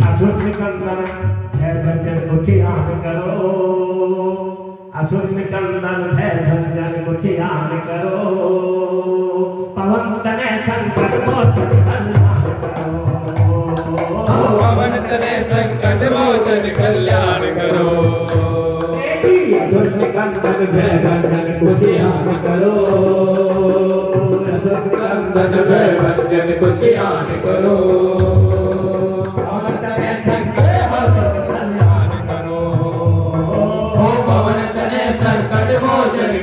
असुर निकंदन है भजन कुठियान करो, असुर निकंदन है भजन कुठियान करो, पवन तने संकट मोचन कल्याण करो, पवन तने संकट मोचन कल्याण करो। असुर निकंदन है भजन कुठियान करो, असुर निकंदन है भजन कुठियान करो,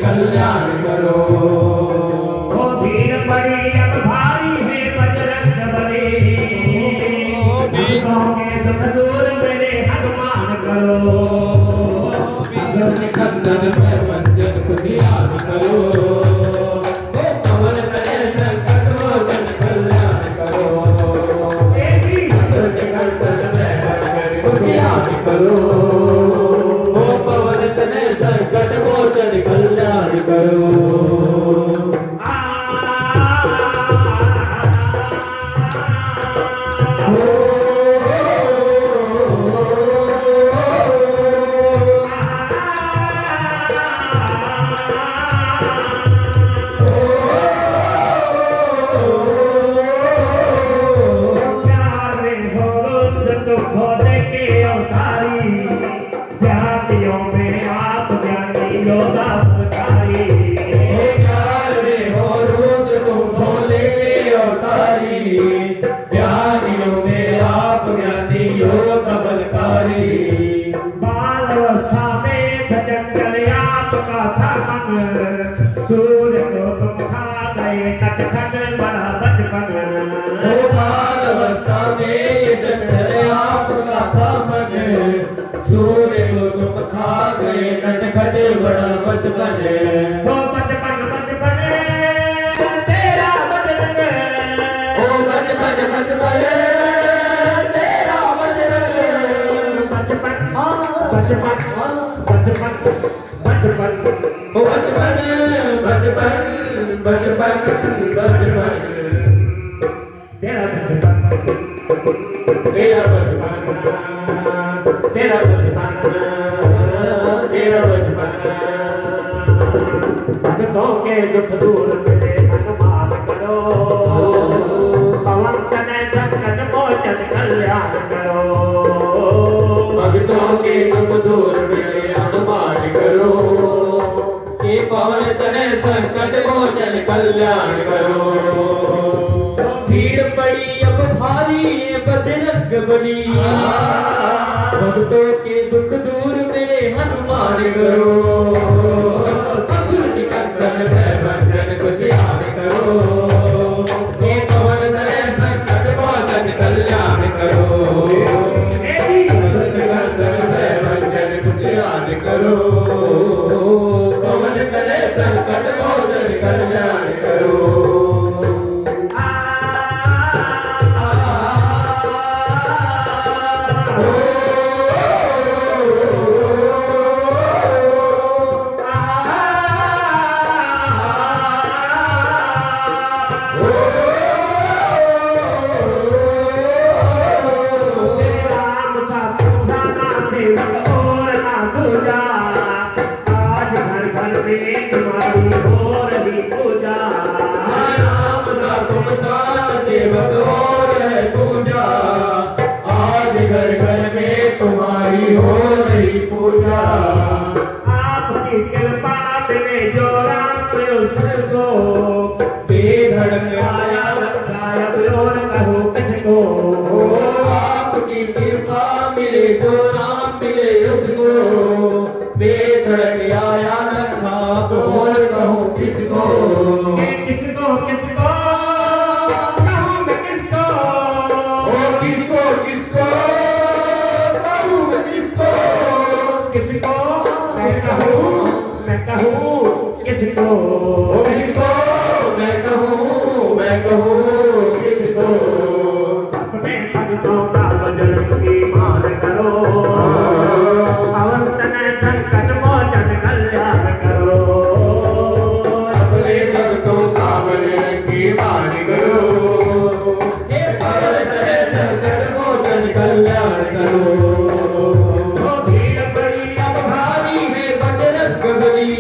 कल्याण करो। ओ भीड़ बड़ी अब भारी है बजरंग बली, भक्तों के दुख दूर मेरे हनुमान करो, असुर निकंदन है भजन कुठियान करो, पवन तने संकट मोचन कल्याण करो, असुर निकंदन है भजन कुठियान करो, पवन तने संकट मोचन कल्याण करो। जातियों में आप ज्ञानी योदाकारी, हो रुद्र तुम भोले के अवतारी, ज्ञानियों में आप ज्ञानी योग बलकारी, बाल अवस्था में सजन आपका था मन, सूर्य को तुम खा गए नटखट बड़ा बचपन, बाल अवस्था में ये जंगल आपका था मन, सूर्य को तुम खा गए नटखट बड़ा बचपन, वो बचपन बचपन तेरा बजरंग, ओ बचपन बचपन तेरा बजरंग, बचपन बचपन बचपन बचपन ओ बचपन बचपन बचपन बचपन तेरा बचपन तेरा बचपन तेरा बचपन तेरा बचपन, भक्तों के दुख दूर मेरे हनुमान करो, पवन तने संकट मोचन कल्याण करो, भक्तों के दुख दूर मेरे हनुमान करो, ये पवन तने संकट मोचन कल्याण करो। भीड़ पड़ी अब भारी ये बजरंग बली, भक्तों के दुख दूर मेरे हनुमान करो, असुर निकंदन है भजन कुठियान करो, ये पवन तने संकट मोचन कल्याण करो, असुर निकंदन है भजन कुठियान करो, पवन तने संकट मोचन कल्याण करो। आपकी कृपा मिले जो राम उसको, बेधड़क आया गायब और कहो किसको, आपकी कृपा मिले जो राम मिले उसको, बेधड़क आया लखा तो और कहूँ किसको, किसको किसको कहूँ मैं किसको, ओ किसको किसको कहूँ मैं किसको, किसको मैं कहूँ किसको, ओ किसको मैं कहूँ किसको, अपने भक्तों का बजरंगी मान करो, मोचन कल्याण करो। ओ भीड़ पड़ी अब भारी है बजरंग बली,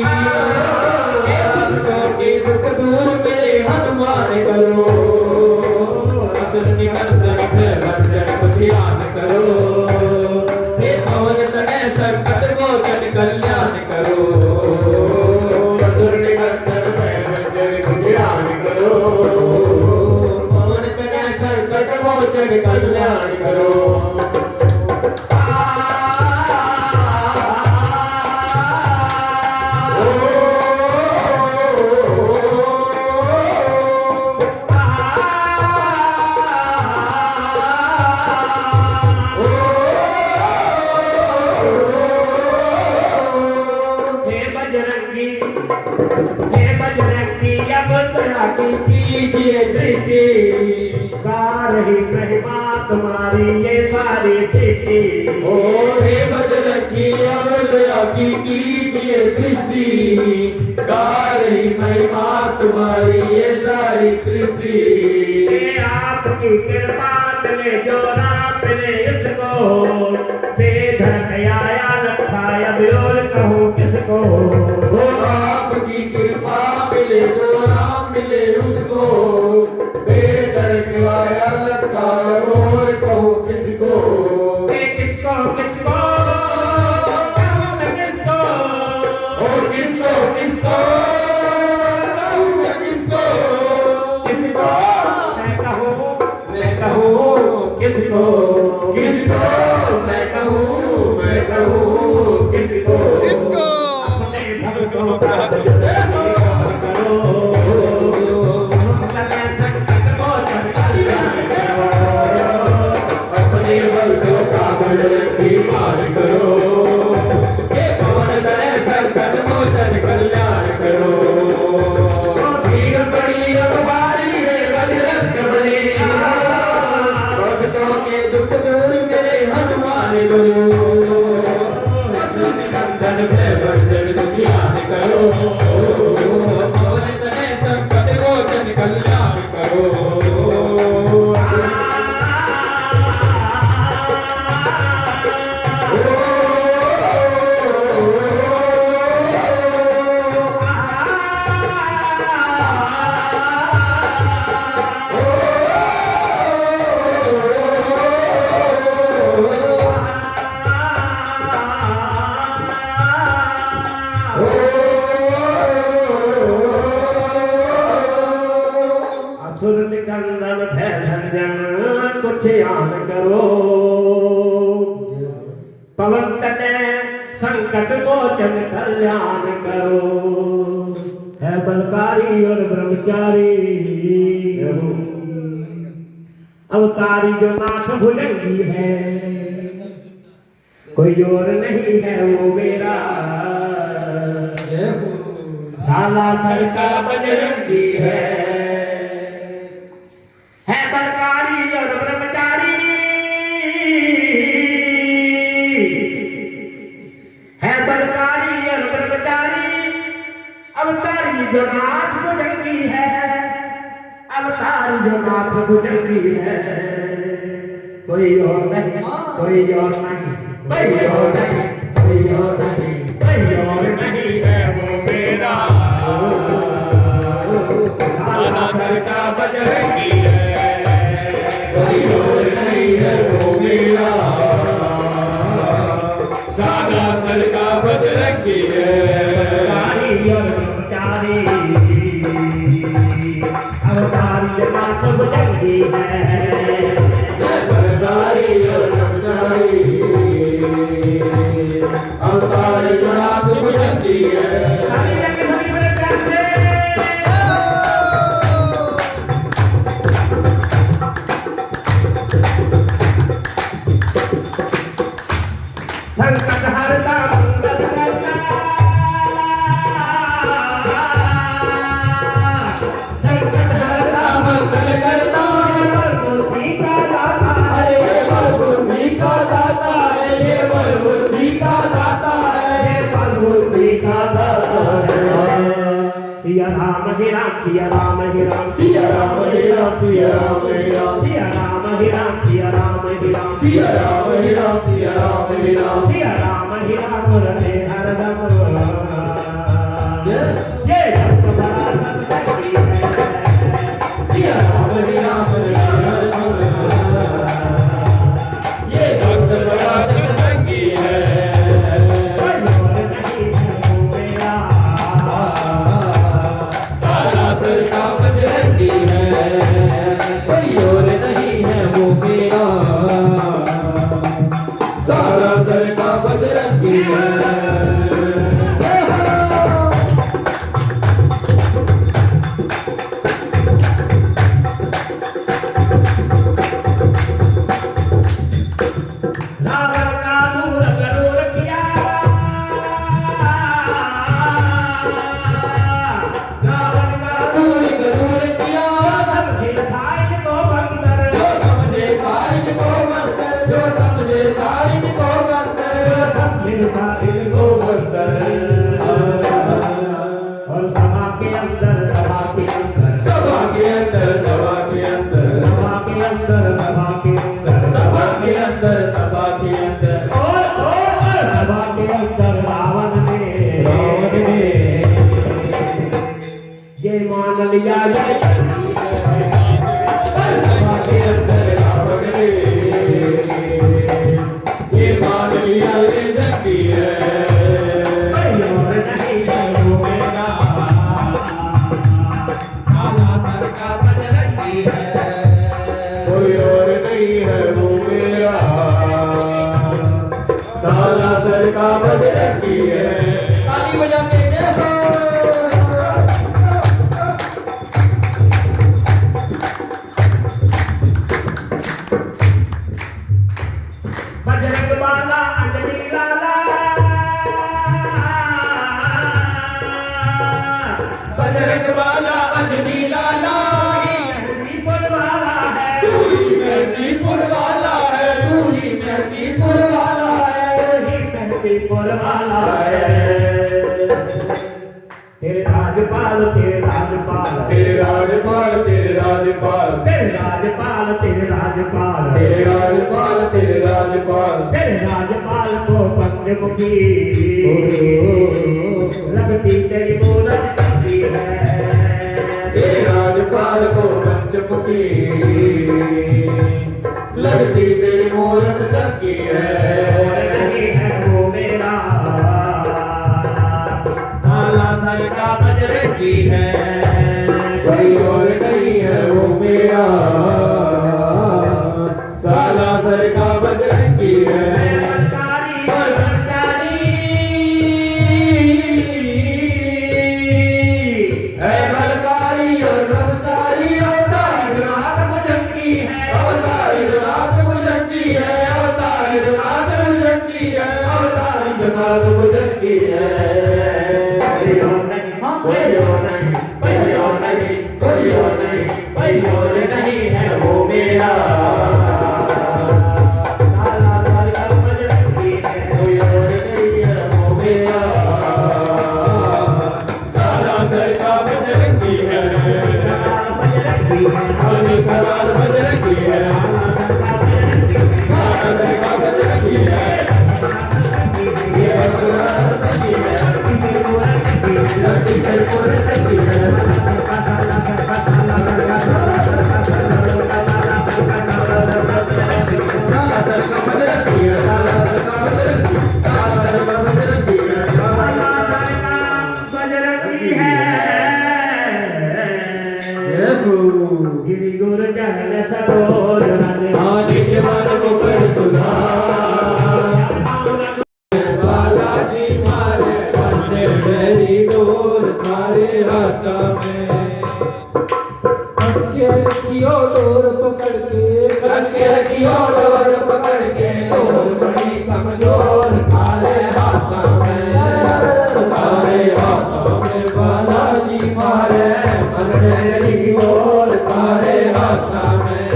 हे भक्तों के दुख दूर मेरे हनुमान करो। असुर निकंदन भयभंजन को ध्यान करो, हे पवन तनय संकट मोचन कल्याण करो। असुर निकंदन भयभंजन को ध्यान करो, पवन तनय संकट मोचन कल्याण करो। कीजिए दृष्टि, गा रही महिमा तुम्हारी ये सारी सृष्टि। ओ हे बजरंगी अब दया की कीजिए दृष्टि, गा रही महिमा तुम्हारी ये सारी सृष्टि। ये आपकी कृपा मिले जो राम मिले इसको, बेधड़क आया लखाया भी और कहूँ किसको। ओ आपकी कृपा मिले जो राम मिले उसको, बेधड़क आया लखाया और कहूँ किसको। किसको किसको कहूँ मैं किसको, ओ किसको किसको कहूँ मैं किसको। किसको मैं कहूँ किसको, किसको मैं कहूँ किसको। अपने भक्तों का भजन करो, कल्याण संकट मोचन कल्याण करो। अपने भक्तों का भजन करो, हे पवन तनय संकट मोचन कल्याण करो। भीड़ बड़ी अब भारी है बजरंग बली, भक्तों के दुख दूर मेरे हनुमान करो। असुर निकंदन भयभंजन को ध्यान करो, पवन तनय संकट मोचन कल्याण करो। असुर निकंदन भयभंजन को ध्यान करो, पवन तनय संकट मोचन कल्याण करो। है बलकारी और ब्रह्मचारी, अवतारी जो नाथ भुजंगी है, कोई और नहीं है वो मेरा। साला सर का बजरंगी है बलकारी और ब्रह्मचारी, है बलकारी और ब्रह्मचारी। अवतारी जो नाथ भुजंगी है, अवतारी जो नाथ भुजंगी है, कोई और नहीं कोई और नहीं कोई और नहीं कोई और नहीं कोई और नहीं है वो मेरा। साला सर का बजरंगी है, कोई और नहीं है वो मेरा। साला सर का बजरंगी है, अवतारी और ब्रह्मचारी, अवतारी नाथ भुजंगी है। बलकारी और ब्रह्मचारी, अवतारी जो नाथ भुजंगी है। संकट हरता मंगल करता, संकट हरता मंगल करता, बुद्धि का दाता, अरे ये बल बुद्धि का दाता है, ये बल बुद्धि का दाता है, बुद्धि का दाता है। सिया राम ही राम, सिया राम ही राम, सिया राम हे राम, सिया राम हे राम, सिया राम ही राम, सिया राम ही राम सिया राम ही राम सिया राम ही राम सिया राम ही राम रटे हरदम ये भक्त बड़ा सत्संगी है सिया राम ही राम ये भक्त बड़ा सत्संगी है कोई और नहीं है वो मेरा सारा सर का बजरंगी है कोई और नहीं है वो मेरा सारा सर का बजरंगी है रावण का दूर करोड़ किया रावण का दूर दूर किया समझे खाए को बंदर जो समझे कारिज को मंतर जो समझे कारिज को मंतर समझे खाए को मंतर और सभा के अंदर सभा के अंदर सभा के अंदर सभा के अंदर सभा के अंदर सभा के अंदर और सभा के अंदर रावण ने ये मान लिया ये सभा के अंदर रावण ने ये मान लिया ये जंगी है कोई और नहीं है वो मेरा काला सर का बजरंगी है कोई और नहीं है वो मेरा साला सर का बजरंगी है ताली बजा के जय हो बजरंग बाला अंजनी लाला बजरंग वाला अंजनी लाला मेहंदीपुर वाला है तू ही मेहंदीपुर वाला है तू ही मेहंदीपुर वाला है मेहंदीपुर वाला है तेरे राजपाल तेरे राजपाल तेरे राजपाल तेरे राजपाल तेरे राजपाल तेरे राजपाल तेरे राजपाल तेरे राजपाल तेरे राजपाल को पंचमुखी लगती तेरी मूरत लगती है तेरे राजपाल को पंचमुखी लगती तेरी मूरत चमकी है नहीं है वो मेरा काला सर का बजरंगी है कोई और नहीं है वो मेरा साला सर का बजरंगी है सरकारी और कर्मचारी है बलकारी और ब्रह्मचारी अवतारी रात भुजंगी है अवतारी रात भुजंगी है अवतारी रात भुजंगी है अवतारी रात भुजंगी है कोई और नहीं कोई और नहीं कोई और नहीं कोई और नहीं कोई और नहीं है वो मेरा काला सर का बजरंगी है कोई और नहीं है वो मेरा साला सर का बजरंगी है बजरंगी है आली करार बजरंगी है साला सर का बजरंगी है ये बजरंग बजरंगी है लड़की तेरे को बजरंगी है साला सर का बजरंगी है साला सर का बजरंगी साला सर का बजरंगी है बजरंगी है जय गुरु श्री गुरु चरण सरोज रज आने के मन को कर सुधार बालाजी मारे बने मेरी डोर तारे हाथ में कस के रखियो डोर पकड़ के कसे रखियो डोर पकड़ के डोर बड़ी कमजोर तारे हाथ में बालाजी मारे बने मेरी डोर तारे हाथ में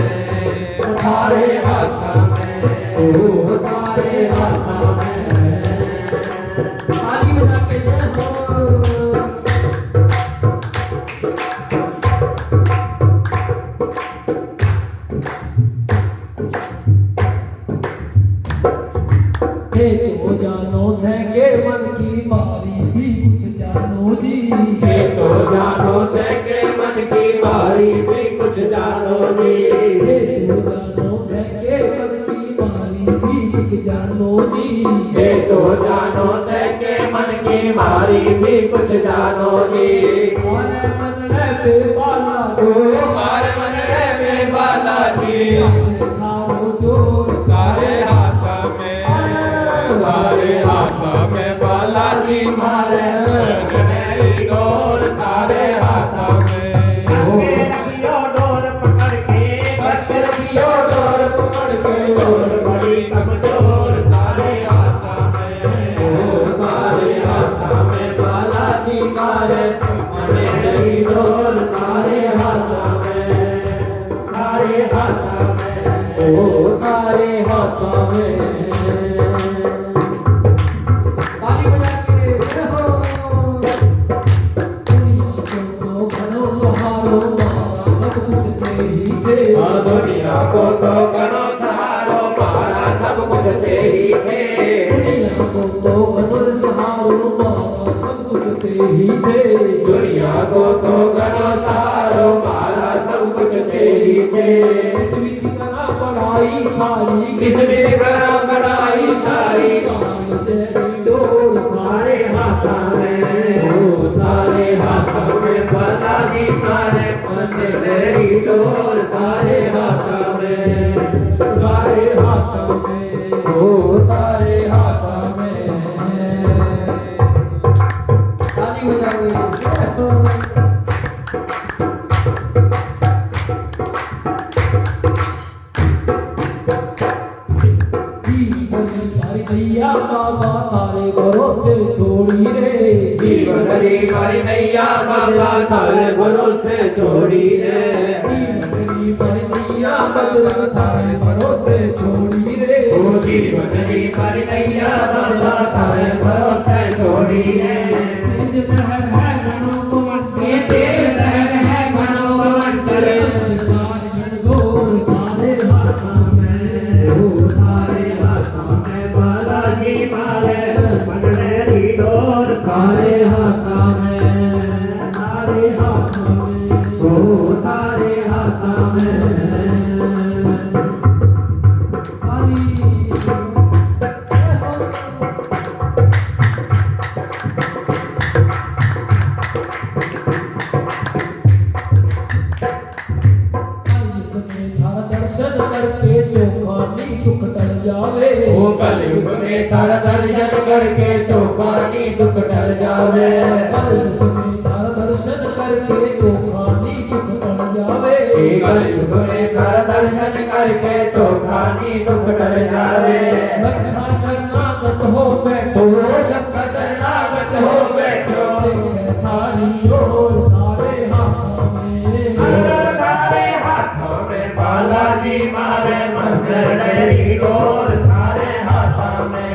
तारे हाथ में ओ तारे हाथ में ताली बजा के जय हो ये तो जानो सैके मन की बारी भी कुछ जानो जी। ये तो जानो सैके मन की बारी भी कुछ जानो जी। ये तो जानो सैके मन की बारी भी कुछ जानो जी। ये तो जानो सैके मन की मारी भी कुछ जानो जी। मारे मन रे बेबाला ओ मारे मन रे बेबाला जी। थारो जोर कारे हाथ में बालाजी मारे गनेरी डोर थारे हाथ में। रखियो डोर पकड़ के, कस के रखियो डोर पकड़ के, डोर बड़ी कमजोर थारे हाथ में। ओ थारे हाथ में बालाजी मारे गनेरी डोर थारे हाथ में। थारे हाथ में, ओ थारे हाथ में। ताली बजा के जय हो। दुनिया को तो घनो सहारो मारा सब कुछ तेरी थे। दुनिया को तो घनो सहारो मारा सब कुछ तेरी थे। दुनिया को तो घनो सहारो मारा सब कुछ तेरी थे। दुनिया को तो घनो सहारो मारा सब कुछ तेरी थे। इस विधि करा पढ़ाई थारी, किस भी करा बड़ाई थारी, काल तेरी डोर थारे हाथ में। ओ थारे हाथ में बालाजी मारे गनेरी डोर थारे हाथ में। थारे हाथ में, ओ थारे हाथ में। ताली बजाओगे जय हो। जीवन भरी नैया बाबा थारे भरोसे छोड़ी रे। जीवन री मारी नैया बाबा थारे भरोसे छोड़ी रे। जीवन भरी नैया बजरंग थारे भरोसे छोड़ी रे। ओ जीवन री मारी नैया बाबा थारे भरोसे छोड़ी रे। तेज लहर है घनों पवन ये तेज लहर है घनों पवन करे। अंधकार घनघोर थारे हाथ में। ओ थारे हाथ में बालाजी मारे गनेरी डोर थारे हाथ में। थारे हाथ में, ओ थारे हाथ में। ताली जय हो। कलयुग में थारा दर्शन करके चौखानी दुख टल जावे। ओ कलयुग में थारा दर्शन करके चौखानी दुख टल जावे। कलयुग में थारा दर्शन करके चौखानी दुख टल जावे। कलयुग में थारा दर्शन करके चौखानी दुख टल जावे। लखा शरणागत हो बैठो, ओ लखा शरणागत हो बैठो। देखे थारी ओर थारे हाथ में। थारे हाथों में बालाजी मारे गनेरी डोर थारे हाथ में।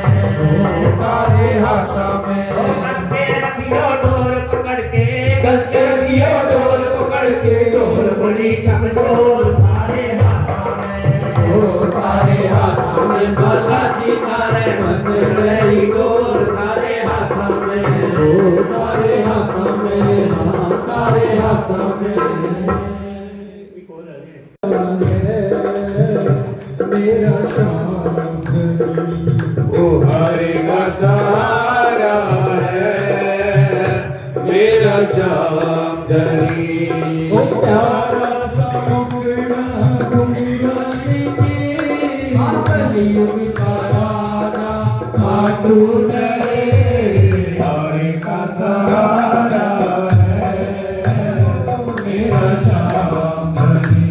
थारे हाथ में कस के रखियो डोर पकड़ के, कस के रखियो डोर पकड़ के, डोर बड़ी कमजोर थारे हाथ में, ओ थारे हाथ में बालाजी मारे गनेरी डोर थारे हाथ में। ओ थारे हाथ में, हाँ थारे हाथ में। मेरा श्याम ओ हरे का सहारा है मेरा श्याम धनी। ओ प्यारा सा मुखड़ा गुंगराने के, कलयुग का राजा खाटू रे हरे का सहारा है मेरा श्याम धनी।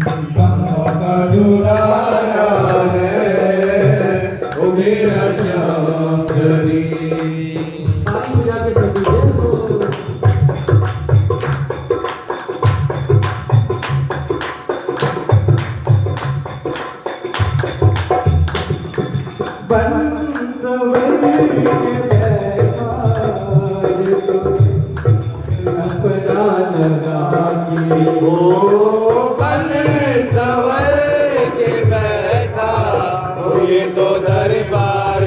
कमों का दुलारा है ओ मेरा श्याम धनी। ताली बजा के सभी जय हो। बंसवर के बैठार तो अपना लगा के। ओ बन सवर के बैठा, ओ ये तो दरबार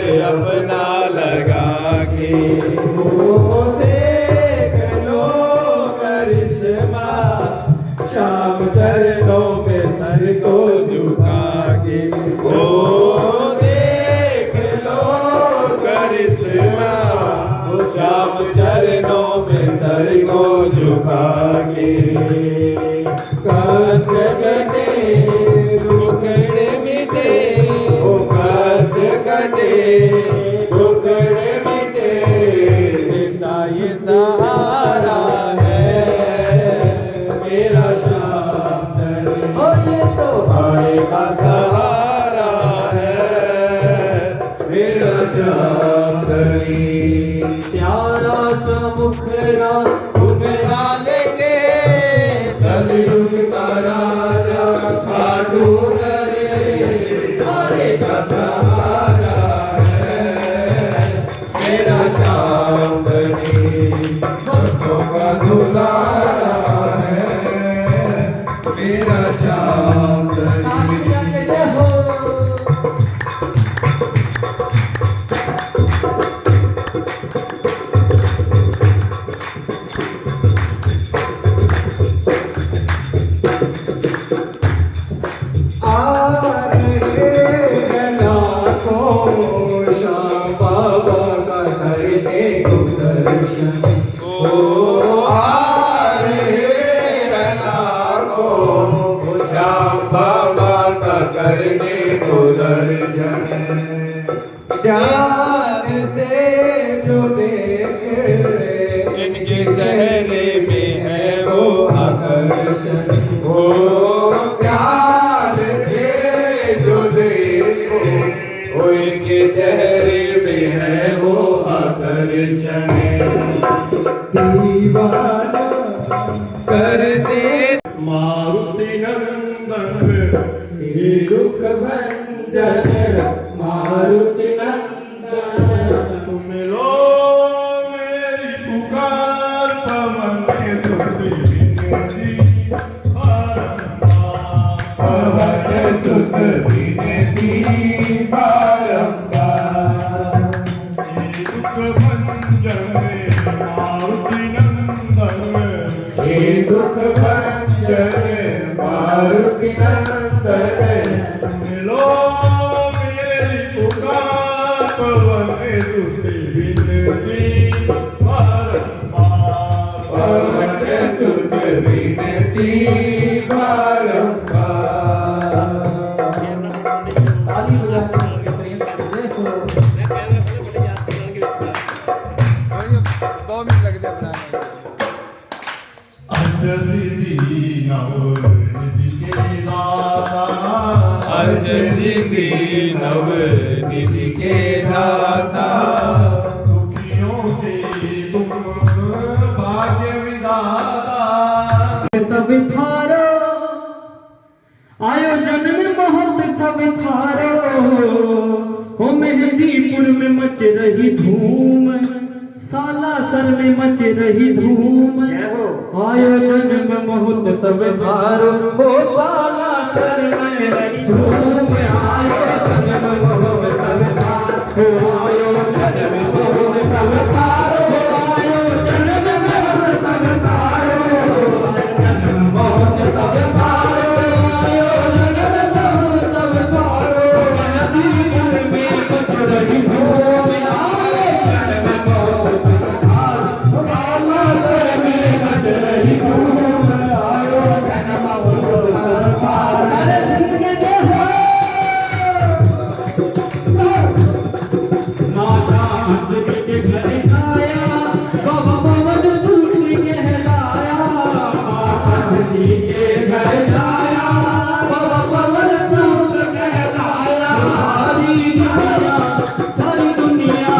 कटे दुखड़े मिटे पिता ये सहारा है मेरा श्याम धनी ओ ये तो भाई का सहारा है मेरा श्याम धनी प्यारा सा मुखरा तुम्हें लेके कलयुग का राजा खाटू का सहारा है मेरा श्याम धनी भक्तों का दुलारा है मेरा श्याम धनी करने को दर्शन ध्यान से जो देखे इनके चेहरे में है वो आकर्षण वो प्यार से जो देखो वो इनके चेहरे में है वो आकर्षण दीवाना कर दे मारुति नंदन दुख भंजन मारुति नंदन सुन लो मेरी पुकार पवन के धुति विनती बारंबार पवन सुख विनती बारंबार ये दुख भंजन मारुति नंदन हे दुख भंजन मारुति नंदन सुन लो मेरी पुकार पवन के धुति विनती बारंबार पवन सुख विनती बारंबार ताली बजाते हैं प्रेम से देखो 2 मिनट लगते बनाने अजसिद्धि नवनिधि के दाता अजसिद्धि नवनिधि के दाता दुखियों के तुम भाग्य विधाता सब थारो आयोजन में बहुत सब थारो हो मेहंदीपुर में मच रही धूम सालासर में मच रही धूम आयोजन में बहुत सब थारो हो सालासर में धूम आयोजन में बहुत सब थारो आयोजन में बहुत सब थारो आयोजन में बहुत सब थारो बहुत सब थारो आयोजन में बहुत सब थारो नदीपुर में मच रही धूम आयोजन में बहुत सब थारो सालासर में मच रही धूम आयोजन में बहुत सब थारो सारे जिंदगी जो हो माता अंजलि के घर छाया बाबा पवन तुलसी कहलाया माता अंजलि के घर छाया बाबा पवन तुलसी कहलाया सारी दुनिया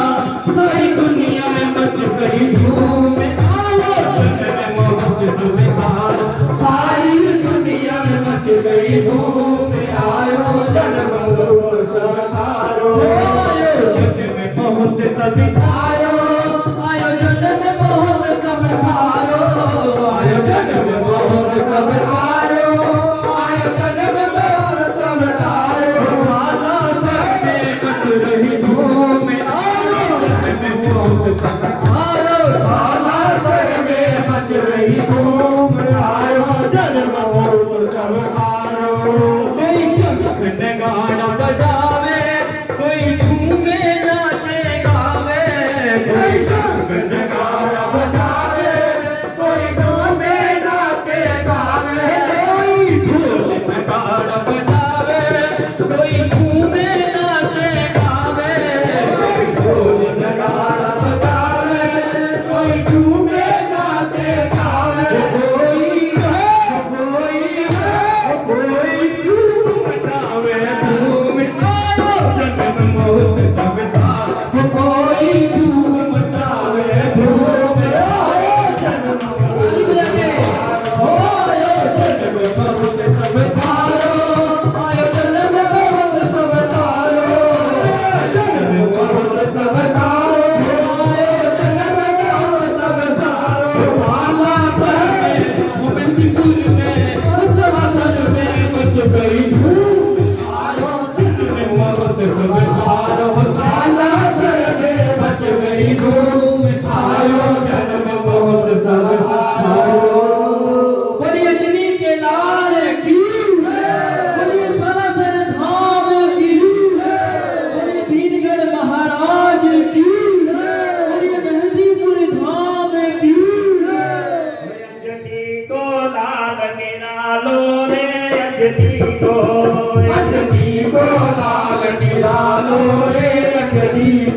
में मच गई धूम आयोजन में बहुत सुविधार सारी दुनिया में मच गई धूम आयोजन में बहुत सुविधारो आयोजन में बहुत सविधारो आयोजन में बहुत सविधारो आयोजन में बहुत सविधारो आयोजन में बहुत सविधारो सालासर में मच रही धूम आयोजन में बहुत सविधारो सालासर में मच रही धूम आयोजन में बहुत सविधारो कोई शंख नगाड़ा बजावे कोई झूमे नाचे गावे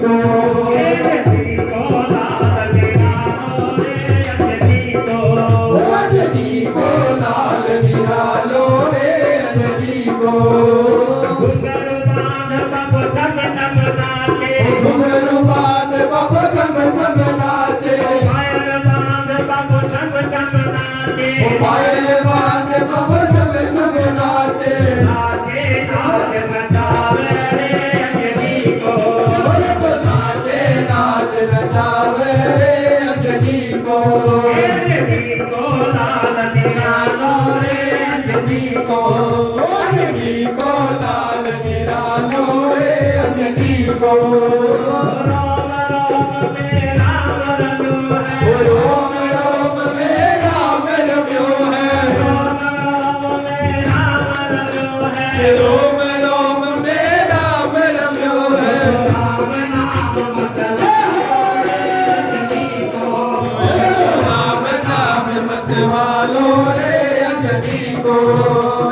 को अंजनी को लाल निरालो रे अंजनी को अंजनी को लाल निरालो रे अंजनी को घुंघरू बांध बाबू झम झम नाचे घुंघरू बांध बाबू झम झम नाचे पायल बांध बाबू झम झम नाचे पायल बांध बाबू झम झम नाचे नाचे नाच नचावे रे अंजनी को नाचे नाच नचावे रे अंजनी को अंजनी को लाल निरालो रे अंजनी को अंजनी को लाल निरालो रे अंजनी को रोम रोम में राम रंगो है रोम रोम में राम रम्यो है रोम रोम में राम रंगो है रोम रोम में राम रम्यो है राम नाम मतलब राम नाम मत वालो रे अंजनी को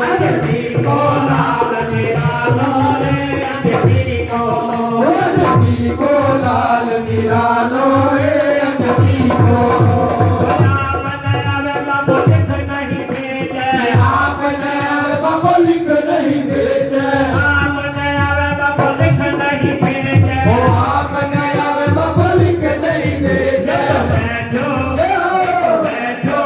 अंजनी को लाल निरालो रे अंजनी को अंजनी को लाल निरालो रे अंजनी को राम नया बाबू लिख नहीं भेजे आप नया बाबू लिख नहीं भेजे राम नया बाबू लिख नहीं भेजे ओ आप नया बाबू लिख नहीं भेजे बैठो बैठो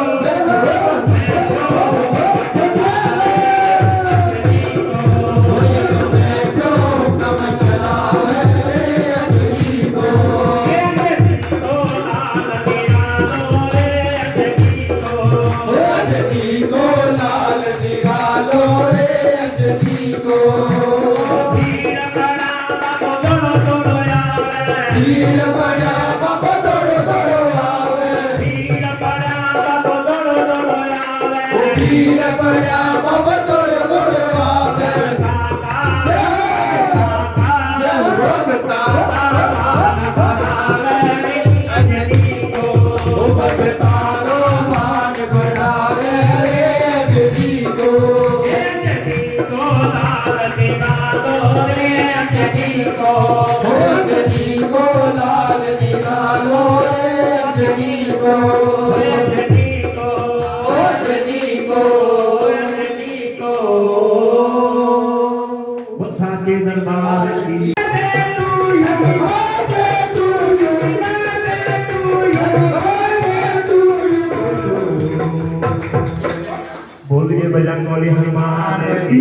बड़ा बाबा तोड़ तोड़ आवे भगतारो मान बढ़ावे रे अंजनी को अंजनी को अंजनी को लाल निरालो रे अंजनी को अंजनी को अंजनी को साचे दरबार की बोलिए बजरंग बली हनुमान की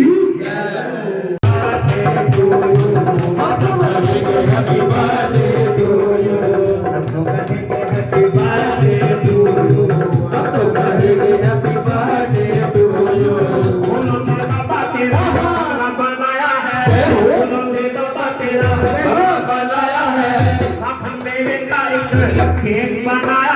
बनाया है